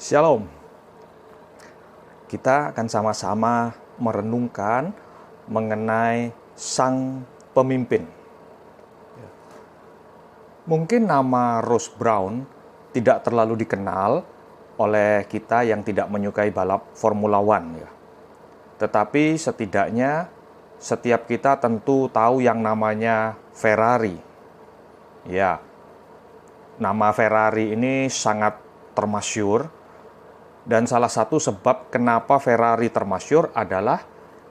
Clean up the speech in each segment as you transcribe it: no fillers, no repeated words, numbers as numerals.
Shalom. Kita akan sama-sama merenungkan mengenai sang pemimpin. Mungkin nama Ross Brown tidak terlalu dikenal oleh kita yang tidak menyukai balap Formula One, ya. Tetapi setidaknya setiap kita tentu tahu yang namanya Ferrari. Ya, nama Ferrari ini sangat termasyur. Dan salah satu sebab kenapa Ferrari termasyur adalah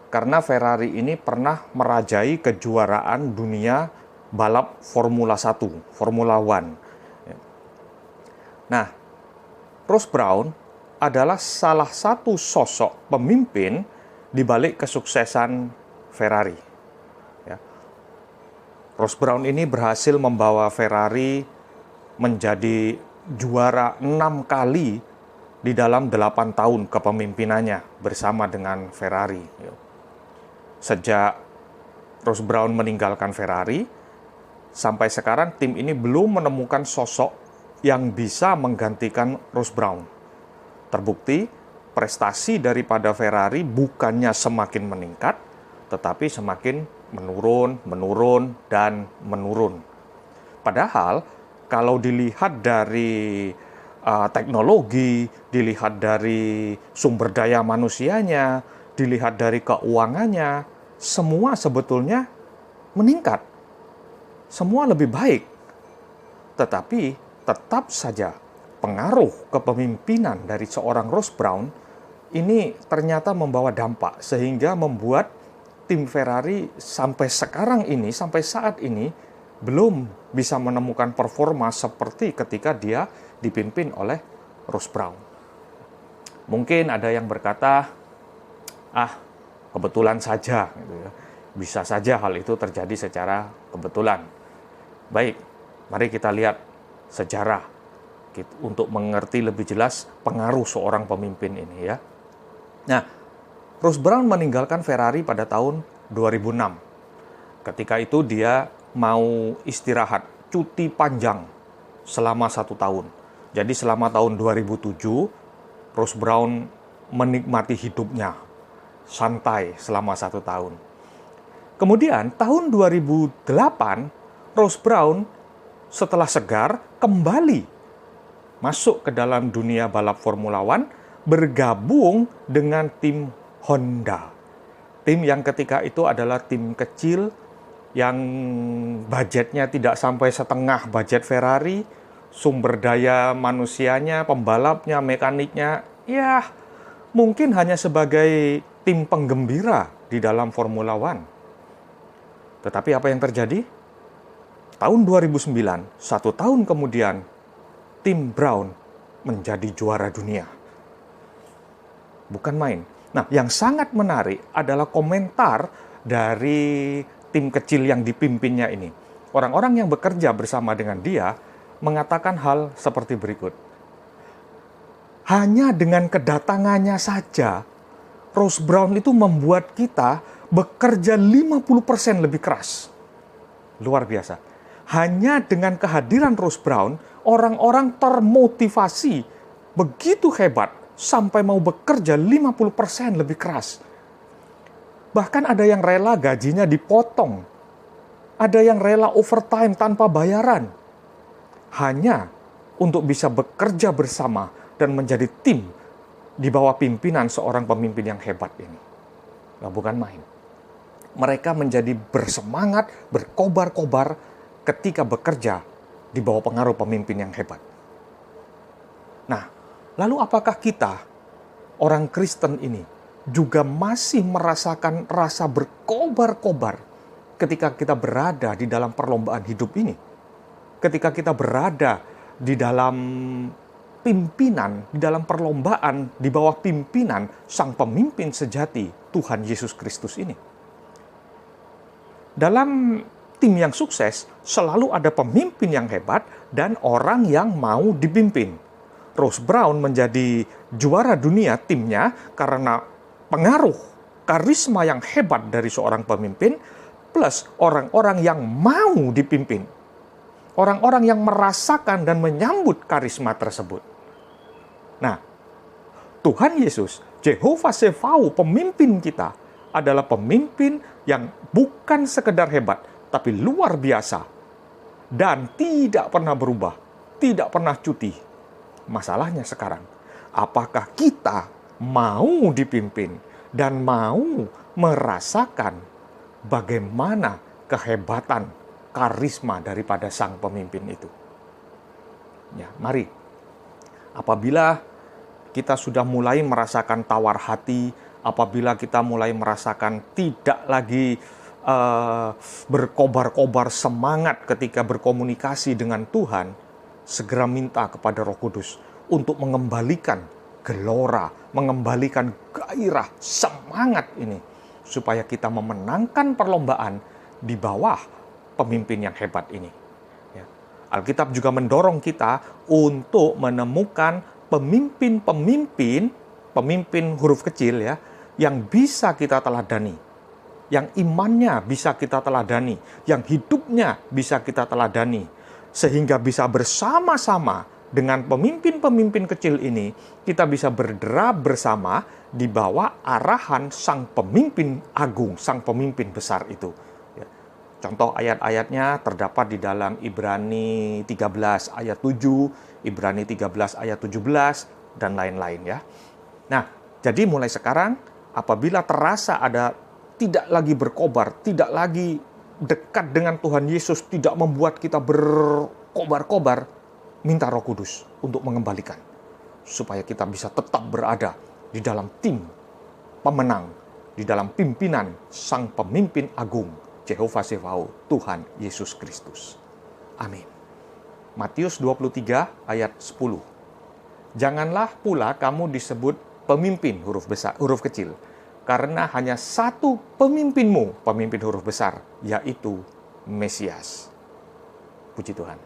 karena Ferrari ini pernah merajai kejuaraan dunia balap Formula 1, Formula One. Nah, Ross Brown adalah salah satu sosok pemimpin di balik kesuksesan Ferrari. Ya. Ross Brown ini berhasil membawa Ferrari menjadi juara 6 kali di dalam 8 tahun kepemimpinannya bersama dengan Ferrari. Sejak Ross Brown meninggalkan Ferrari, sampai sekarang tim ini belum menemukan sosok yang bisa menggantikan Ross Brown. Terbukti, prestasi daripada Ferrari bukannya semakin meningkat, tetapi semakin menurun, dan menurun. Padahal, kalau dilihat dari teknologi, dilihat dari sumber daya manusianya, dilihat dari keuangannya, semua sebetulnya meningkat. Semua lebih baik. Tetapi tetap saja pengaruh kepemimpinan dari seorang Ross Brown ini ternyata membawa dampak sehingga membuat tim Ferrari sampai sekarang ini, sampai saat ini belum bisa menemukan performa seperti ketika dia dipimpin oleh Ross Brown. Mungkin ada yang berkata, kebetulan saja, gitu ya. Bisa saja hal itu terjadi secara kebetulan. Baik, mari kita lihat sejarah untuk mengerti lebih jelas pengaruh seorang pemimpin ini, ya. Nah, Ross Brown meninggalkan Ferrari pada tahun 2006. Ketika itu dia mau istirahat, cuti panjang selama 1 tahun. Jadi selama tahun 2007, Ross Brown menikmati hidupnya, santai selama 1 tahun. Kemudian tahun 2008, Ross Brown setelah segar kembali masuk ke dalam dunia balap Formula One, bergabung dengan tim Honda. Tim yang ketika itu adalah tim kecil, yang budgetnya tidak sampai setengah budget Ferrari, sumber daya manusianya, pembalapnya, mekaniknya, ya mungkin hanya sebagai tim penggembira di dalam Formula One. Tetapi apa yang terjadi? Tahun 2009, 1 tahun kemudian, tim Brown menjadi juara dunia. Bukan main. Nah, yang sangat menarik adalah komentar dari tim kecil yang dipimpinnya ini. Orang-orang yang bekerja bersama dengan dia mengatakan hal seperti berikut. Hanya dengan kedatangannya saja, Ross Brown itu membuat kita bekerja 50% lebih keras. Luar biasa. Hanya dengan kehadiran Ross Brown, orang-orang termotivasi begitu hebat sampai mau bekerja 50% lebih keras. Bahkan ada yang rela gajinya dipotong. Ada yang rela overtime tanpa bayaran. Hanya untuk bisa bekerja bersama dan menjadi tim di bawah pimpinan seorang pemimpin yang hebat ini. Nah, bukan main. Mereka menjadi bersemangat, berkobar-kobar ketika bekerja di bawah pengaruh pemimpin yang hebat. Nah, lalu apakah kita, orang Kristen ini, juga masih merasakan rasa berkobar-kobar ketika kita berada di dalam perlombaan hidup ini? Ketika kita berada di dalam pimpinan, di dalam perlombaan, di bawah pimpinan sang pemimpin sejati, Tuhan Yesus Kristus ini. Dalam tim yang sukses, selalu ada pemimpin yang hebat dan orang yang mau dipimpin. Ross Brown menjadi juara dunia timnya karena pengaruh, karisma yang hebat dari seorang pemimpin, plus orang-orang yang mau dipimpin. Orang-orang yang merasakan dan menyambut karisma tersebut. Nah, Tuhan Yesus, Jehovah Tsebaot, pemimpin kita, adalah pemimpin yang bukan sekedar hebat, tapi luar biasa. Dan tidak pernah berubah, tidak pernah cuti. Masalahnya sekarang, apakah kita mau dipimpin dan mau merasakan bagaimana kehebatan, karisma daripada sang pemimpin itu? Ya, mari. Apabila kita sudah mulai merasakan tawar hati, apabila kita mulai merasakan tidak lagi berkobar-kobar semangat ketika berkomunikasi dengan Tuhan, segera minta kepada Roh Kudus untuk mengembalikan gelora, mengembalikan gairah, semangat ini, supaya kita memenangkan perlombaan di bawah pemimpin yang hebat ini. Ya. Alkitab juga mendorong kita untuk menemukan pemimpin huruf kecil ya, yang bisa kita teladani, yang imannya bisa kita teladani, yang hidupnya bisa kita teladani, sehingga bisa bersama-sama dengan pemimpin-pemimpin kecil ini, kita bisa berderap bersama di bawah arahan sang pemimpin agung, sang pemimpin besar itu. Ya. Contoh ayat-ayatnya terdapat di dalam Ibrani 13 ayat 7, Ibrani 13 ayat 17, dan lain-lain ya. Nah, jadi mulai sekarang, apabila terasa ada tidak lagi berkobar, tidak lagi dekat dengan Tuhan Yesus, tidak membuat kita berkobar-kobar, minta Roh Kudus untuk mengembalikan, supaya kita bisa tetap berada di dalam tim pemenang, di dalam pimpinan sang pemimpin agung, Jehovah Tsebaot, Tuhan Yesus Kristus. Amin. Matius 23 ayat 10. Janganlah pula kamu disebut pemimpin huruf kecil, karena hanya satu pemimpinmu, pemimpin huruf besar, yaitu Mesias. Puji Tuhan.